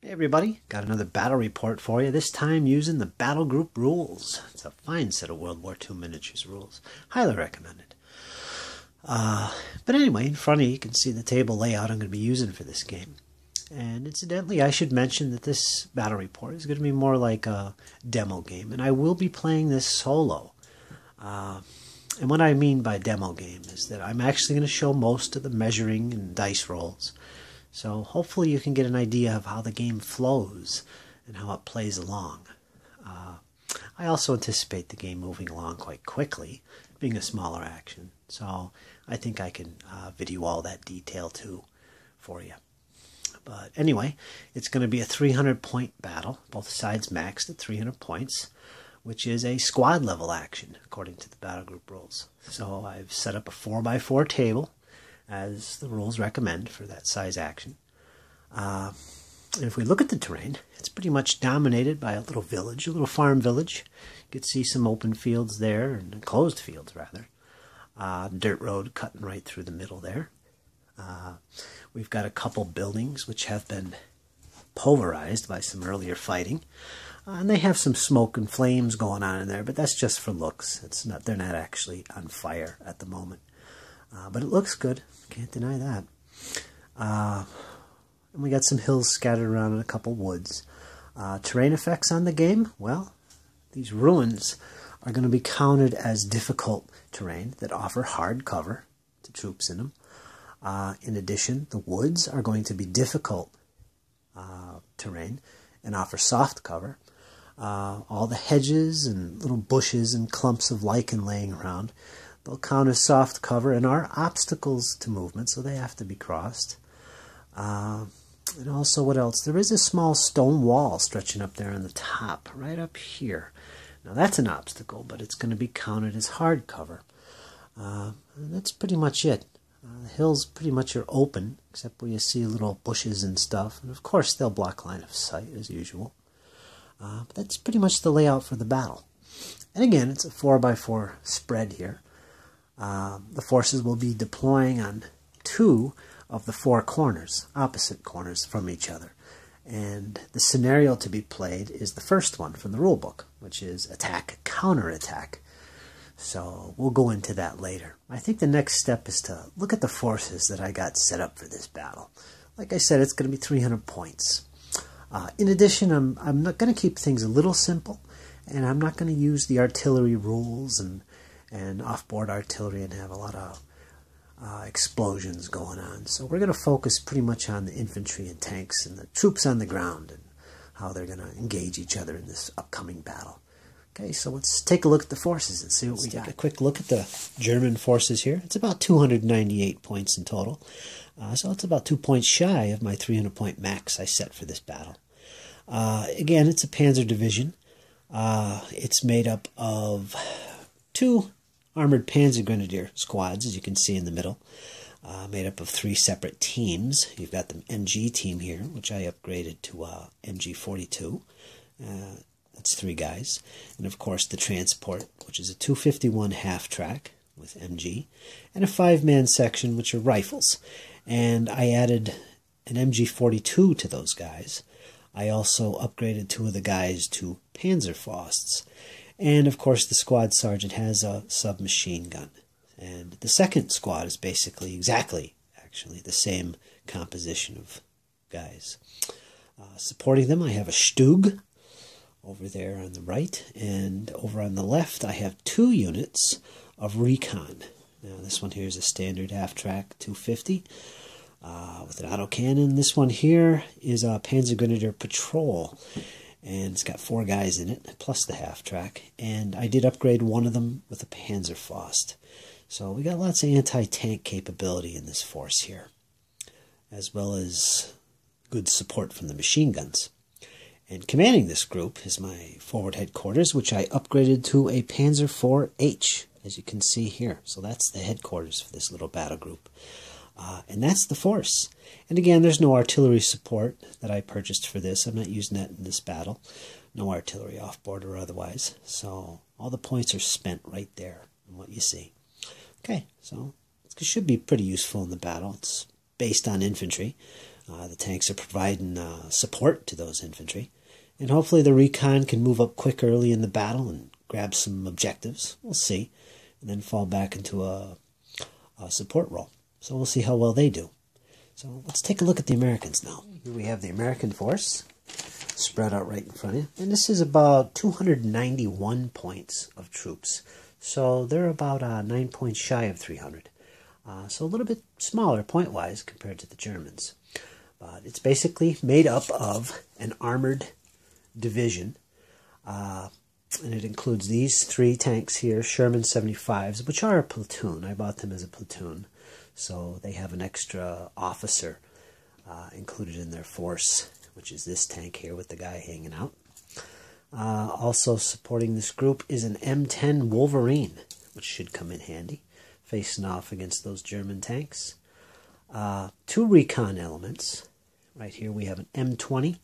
Hey everybody, got another battle report for you, this time using the Battlegroup rules. It's a fine set of World War II miniatures rules. Highly recommended. But anyway, in front of you, you can see the table layout I'm going to be using for this game. And incidentally, I should mention that this battle report is going to be more like a demo game, and I will be playing this solo. And what I mean by demo game is that I'm actually going to show most of the measuring and dice rolls. So hopefully you can get an idea of how the game flows and how it plays along. I also anticipate the game moving along quite quickly, being a smaller action. So I think I can video all that detail too for you. But anyway, it's going to be a 300-point battle, both sides maxed at 300 points, which is a squad level action according to the Battlegroup rules. So I've set up a 4x4 table, as the rules recommend for that size action. And if we look at the terrain, it's pretty much dominated by a little village, a little farm village. You can see some open fields there, and enclosed fields rather. Dirt road cutting right through the middle there. We've got a couple buildings which have been pulverized by some earlier fighting. And they have some smoke and flames going on in there, but that's just for looks. They're not actually on fire at the moment. But it looks good. Can't deny that. And we got some hills scattered around in a couple woods. Terrain effects on the game? Well, these ruins are going to be counted as difficult terrain that offer hard cover to troops in them. In addition, the woods are going to be difficult terrain and offer soft cover. All the hedges and little bushes and clumps of lichen laying around, they'll count as soft cover and are obstacles to movement, so they have to be crossed. And also, what else? There is a small stone wall stretching up there on the top, right up here. Now that's an obstacle, but it's going to be counted as hard cover. And that's pretty much it. The hills pretty much are open, except where you see little bushes and stuff. And of course, they'll block line of sight, as usual. But that's pretty much the layout for the battle. And again, it's a 4x4 spread here. The forces will be deploying on 2 of the 4 corners, opposite corners from each other. And the scenario to be played is the first one from the rule book, which is attack, counterattack. So we'll go into that later. I think the next step is to look at the forces that I got set up for this battle. Like I said, it's going to be 300 points. In addition, I'm not going to keep things a little simple, and I'm not going to use the artillery rules and off-board artillery and have a lot of explosions going on. So we're going to focus pretty much on the infantry and tanks and the troops on the ground and how they're going to engage each other in this upcoming battle. Okay, so let's take a look at the forces and see what we got. Take a quick look at the German forces here. It's about 298 points in total. So it's about 2 points shy of my 300-point max I set for this battle. Again, it's a panzer division. It's made up of 2 armored panzer grenadier squads, as you can see in the middle, made up of 3 separate teams. You've got the MG team here, which I upgraded to MG42. That's 3 guys. And of course the transport, which is a 251 half-track with MG, and a 5-man section, which are rifles. And I added an MG42 to those guys. I also upgraded 2 of the guys to Panzerfausts. And of course the squad sergeant has a submachine gun. And the second squad is basically actually the same composition of guys. Supporting them I have a Stug over there on the right, and over on the left I have 2 units of recon. Now this one here is a standard half-track 250 with an autocannon. This one here is a Panzer Grenadier Patrol, and it's got 4 guys in it, plus the half-track, and I did upgrade one of them with a Panzerfaust. So we got lots of anti-tank capability in this force here, as well as good support from the machine guns. And commanding this group is my forward headquarters, which I upgraded to a Panzer IV-H, as you can see here. So that's the headquarters for this little battle group. And that's the force. And again, there's no artillery support that I purchased for this. I'm not using that in this battle. No artillery off-board or otherwise. So all the points are spent right there in what you see. Okay, so it should be pretty useful in the battle. It's based on infantry. The tanks are providing support to those infantry. And hopefully the recon can move up quick early in the battle and grab some objectives. We'll see. And then fall back into a support role. So we'll see how well they do. So let's take a look at the Americans now. Here we have the American force spread out right in front of you. And this is about 291 points of troops. So they're about 9 points shy of 300. So a little bit smaller point-wise compared to the Germans. But it's basically made up of an armored division. And it includes these 3 tanks here, Sherman 75s, which are a platoon. I bought them as a platoon. So they have an extra officer included in their force, which is this tank here with the guy hanging out. Also supporting this group is an M10 Wolverine, which should come in handy, facing off against those German tanks. 2 recon elements. Right here we have an M20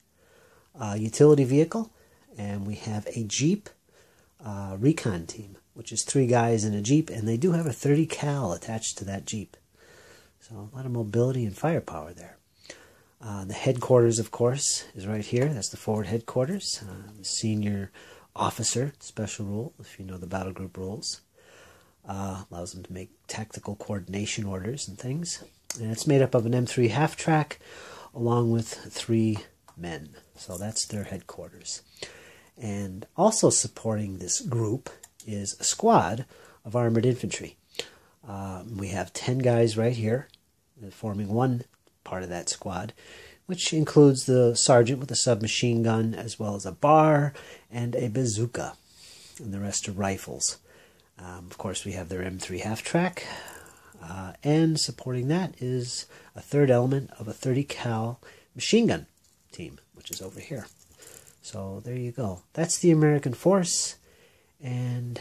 utility vehicle, and we have a Jeep recon team, which is 3 guys in a Jeep, and they do have a 30 cal attached to that Jeep. So a lot of mobility and firepower there. The headquarters, of course, is right here. That's the forward headquarters. The senior officer, special rule, if you know the battle group rules. Allows them to make tactical coordination orders and things. And it's made up of an M3 half-track along with 3 men. So that's their headquarters. And also supporting this group is a squad of armored infantry. We have 10 guys right here forming one part of that squad, which includes the sergeant with a submachine gun, as well as a bar and a bazooka, and the rest are rifles. Of course, we have their M3 half-track, and supporting that is a 3rd element of a 30 cal machine gun team, which is over here. So there you go. That's the American force, and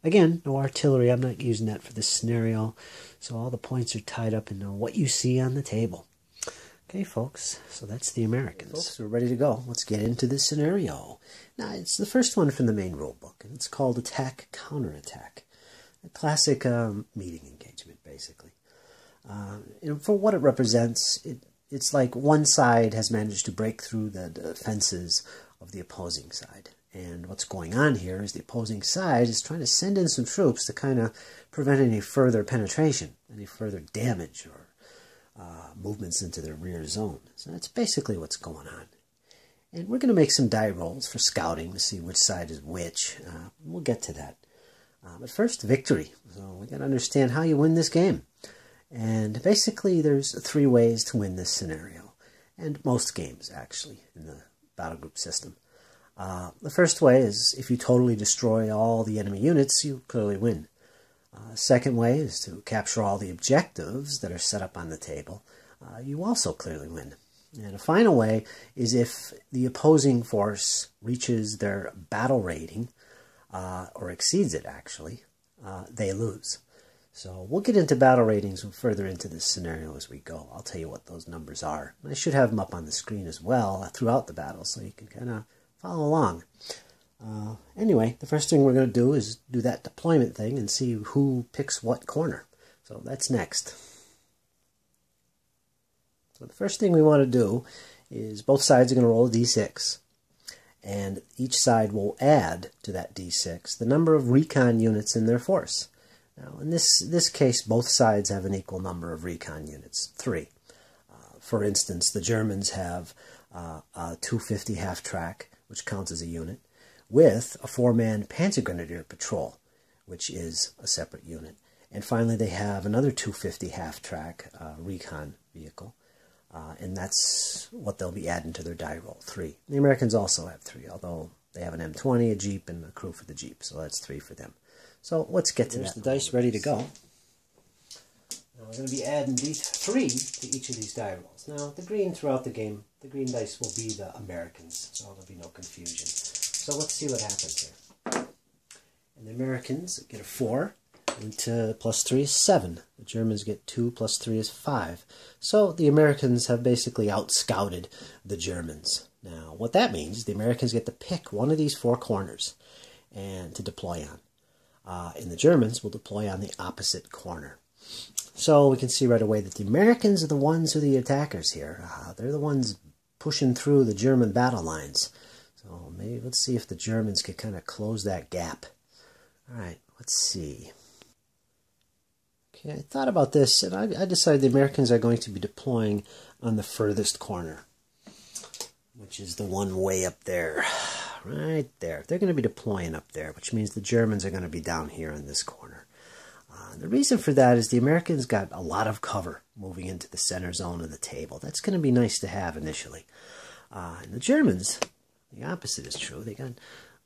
again, no artillery. I'm not using that for this scenario, so all the points are tied up in what you see on the table. Okay, folks, so that's the Americans. Folks, we're ready to go. Let's get into this scenario. Now, it's the first one from the main rulebook, and it's called Attack Counterattack. A classic meeting engagement, basically. For what it represents, it's like one side has managed to break through the defenses of the opposing side. And what's going on here is the opposing side is trying to send in some troops to kind of prevent any further penetration, any further damage or movements into their rear zone. So that's basically what's going on. And we're going to make some die rolls for scouting to see which side is which. We'll get to that. But first, victory. So we got to understand how you win this game. And basically, there's 3 ways to win this scenario. And most games, actually, in the battle group system. The first way is if you totally destroy all the enemy units, you clearly win. Second way is to capture all the objectives that are set up on the table. You also clearly win. And a final way is if the opposing force reaches their battle rating, or exceeds it actually, they lose. So we'll get into battle ratings further into this scenario as we go. I'll tell you what those numbers are. I should have them up on the screen as well throughout the battle so you can kind of follow along. Anyway, the first thing we're going to do is do that deployment thing and see who picks what corner. So that's next. So the first thing we want to do is both sides are going to roll a d6. And each side will add to that d6 the number of recon units in their force. Now, in this case, both sides have an equal number of recon units, 3. For instance, the Germans have a 250 half-track, which counts as a unit, with a 4-man Panzergrenadier patrol, which is a separate unit. And finally, they have another 250 half-track recon vehicle, and that's what they'll be adding to their die roll, 3. The Americans also have 3, although they have an M20, a Jeep, and a crew for the Jeep, so that's 3 for them. So let's get to that. There's the dice ready to go. Now we're going to be adding D3 to each of these die rolls. Now, the green throughout the game, the green dice will be the Americans, so there'll be no confusion. So let's see what happens here. And the Americans get a 4, and plus 3 is 7. The Germans get 2 plus 3 is 5. So the Americans have basically out-scouted the Germans. Now, what that means is the Americans get to pick one of these 4 corners and to deploy on. And the Germans will deploy on the opposite corner. So we can see right away that the Americans are the ones who are the attackers here. They're the ones pushing through the German battle lines. So maybe let's see if the Germans can kind of close that gap. All right, let's see. Okay, I thought about this, and I decided the Americans are going to be deploying on the furthest corner, which is the one way up there, right there. They're going to be deploying up there, which means the Germans are going to be down here in this corner. The reason for that is the Americans got a lot of cover moving into the center zone of the table. That's going to be nice to have initially. And the Germans, the opposite is true. They got a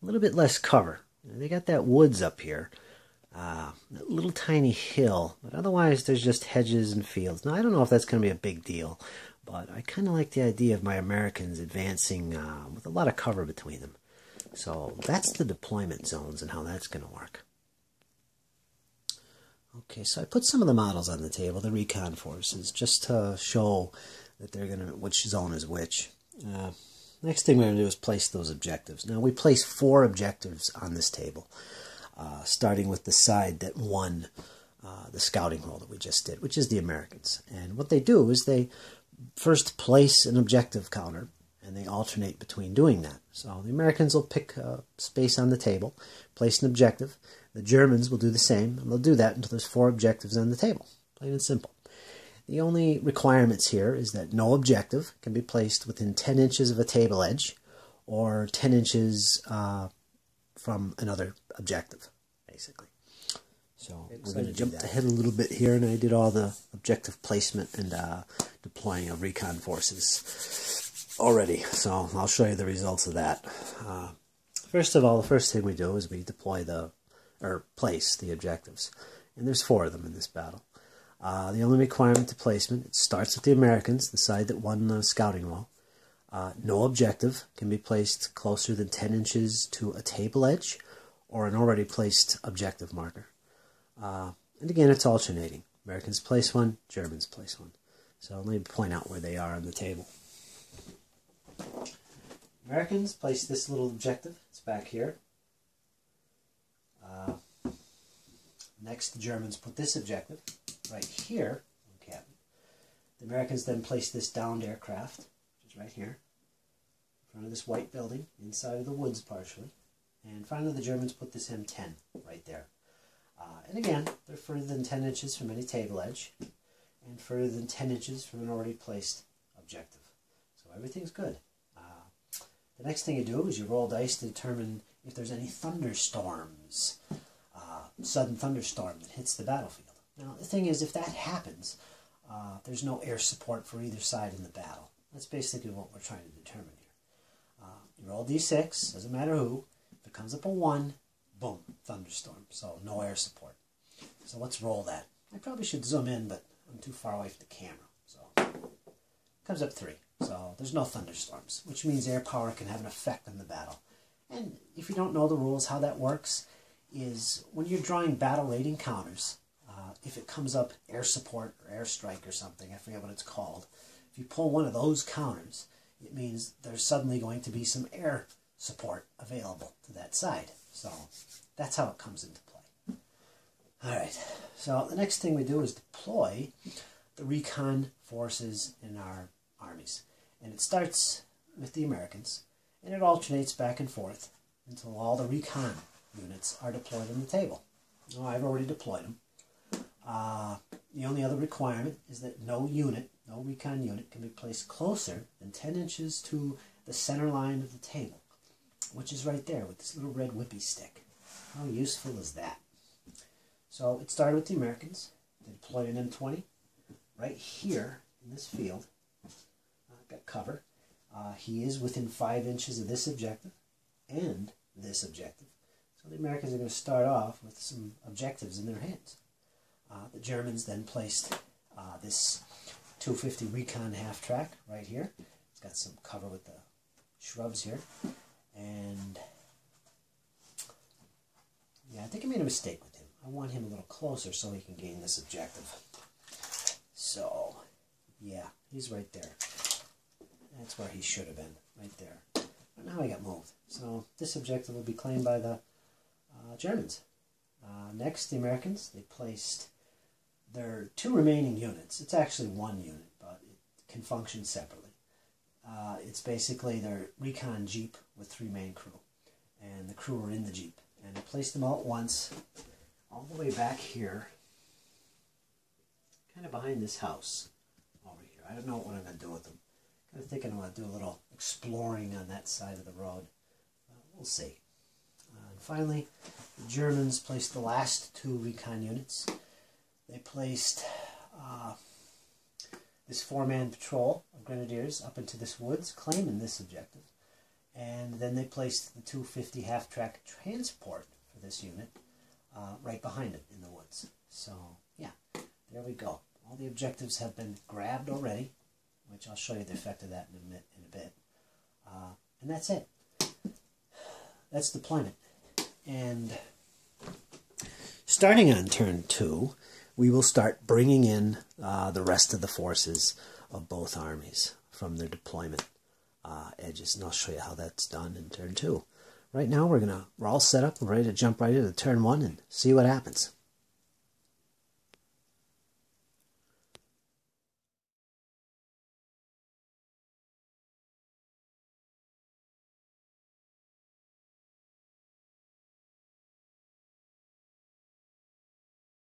little bit less cover. They got that woods up here, that little tiny hill, but otherwise there's just hedges and fields. Now, I don't know if that's going to be a big deal, but I kind of like the idea of my Americans advancing with a lot of cover between them. So that's the deployment zones and how that's going to work. Okay, so I put some of the models on the table, the recon forces, just to show that they're going to, which zone is which. Next thing we're going to do is place those objectives. Now, we place 4 objectives on this table, starting with the side that won the scouting roll that we just did, which is the Americans. And what they do is they first place an objective counter, and they alternate between doing that. So the Americans will pick space on the table, place an objective. The Germans will do the same, and they'll do that until there's 4 objectives on the table. Plain and simple. The only requirements here is that no objective can be placed within 10 inches of a table edge or 10 inches from another objective, basically. So we're going to jump ahead a little bit here, and I did all the objective placement and deploying of recon forces already. So I'll show you the results of that. First of all, the first thing we do is we deploy place the objectives. And there's 4 of them in this battle. The only requirement to placement, it starts with the Americans, the side that won the scouting roll. No objective can be placed closer than 10 inches to a table edge or an already placed objective marker. And again, it's alternating. Americans place 1, Germans place 1. So let me point out where they are on the table. Americans place this little objective. It's back here. Next, the Germans put this objective right here. Okay. The Americans then place this downed aircraft, which is right here, in front of this white building, inside of the woods partially. And finally, the Germans put this M10 right there. And again, they're further than 10 inches from any table edge, and further than 10 inches from an already placed objective. So everything's good. The next thing you do is you roll dice to determine if there's any thunderstorms, sudden thunderstorm that hits the battlefield. Now, the thing is, if that happens, there's no air support for either side in the battle. That's basically what we're trying to determine here. You roll d6, doesn't matter who. If it comes up a 1, boom, thunderstorm. So no air support. So let's roll that. I probably should zoom in, but I'm too far away from the camera. So it comes up 3. So there's no thunderstorms, which means air power can have an effect on the battle. And if you don't know the rules, how that works is when you're drawing battle rating counters, if it comes up air support or airstrike or something, I forget what it's called, if you pull one of those counters, it means there's suddenly going to be some air support available to that side. So that's how it comes into play. All right, so the next thing we do is deploy the recon forces in our armies. And it starts with the Americans, and it alternates back and forth until all the recon units are deployed on the table. Well, I've already deployed them. The only other requirement is that no recon unit can be placed closer than 10 inches to the center line of the table, which is right there with this little red whippy stick. How useful is that? So it started with the Americans. They deployed an M20 right here in this field. Got cover. He is within 5 inches of this objective and this objective. So the Americans are going to start off with some objectives in their hands. The Germans then placed this 250 recon half-track right here. It's got some cover with the shrubs here. And yeah, I think I made a mistake with him. I want him a little closer so he can gain this objective. So, yeah, he's right there. That's where he should have been, right there. But now he got moved. So this objective will be claimed by the Germans. Next, the Americans, they placed there are 2 remaining units. It's actually 1 unit, but it can function separately. It's basically their recon jeep with 3 main crew, and the crew are in the jeep. And I placed them all at once, all the way back here, kind of behind this house over here. I don't know what I'm going to do with them. Kind of thinking I'm going to do a little exploring on that side of the road. We'll see. And finally, the Germans placed the last 2 recon units. They placed this 4-man patrol of grenadiers up into this woods, claiming this objective. And then they placed the 250 half-track transport for this unit right behind it in the woods. So, yeah, there we go. All the objectives have been grabbed already, which I'll show you the effect of that in a bit. And that's it. That's deployment. And starting on turn 2, we will start bringing in the rest of the forces of both armies from their deployment edges, and I'll show you how that's done in turn 2. Right now we're all set up, we're ready to jump right into turn 1 and see what happens.